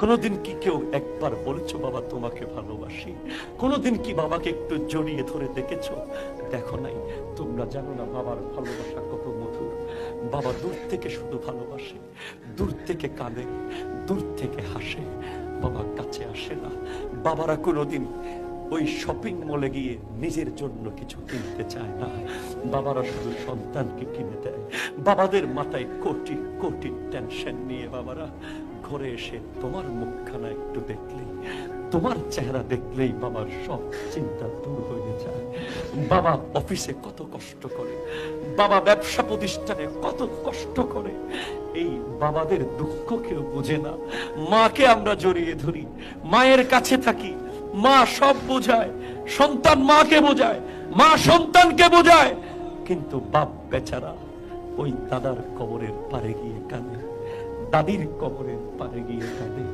কোনোদিন কি কেউ একবার বলেছো বাবা তোমাকে ভালোবাসি? কোনোদিন কি বাবাকে একটু জড়িয়ে ধরে দেখেছো? দেখো নাই। তোমরা জানো না বাবার ভালোবাসা কত মধুর। বাবা দূর থেকে শুধু ভালোবাসে, দূর থেকে কাঁদে, দূর থেকে হাসে, বাবা কাছে আসে না। বাবারা কোনোদিন ওই শপিং মলে গিয়ে নিজের জন্য কিছু কিনতে চায় না, বাবারা শুধু সন্তানকে কিনে দেয়। বাবাদের মাথায় কোটি কোটি টেনশন নিয়ে বাবারা ঘরে এসে তোমার মুখখানা একটু দেখলেই, তোমার চেহারা দেখলেই বাবার সব চিন্তা দূর হয়ে যায়। বাবা অফিসে কত কষ্ট করে, বাবা ব্যবসা প্রতিষ্ঠানে কত কষ্ট করে, এই বাবাদের দুঃখ কেউ বোঝে না। মাকে আমরা জড়িয়ে ধরি, মায়ের কাছে থাকি, মা সব বোঝায়, সন্তান মাকে বোঝায়, মা সন্তানকে বোঝায়, কিন্তু বাপ বেচারা ওই দাদার কবরের পারে গিয়ে কাঁদে, দাদির কবরের পারে গিয়ে কাঁদে।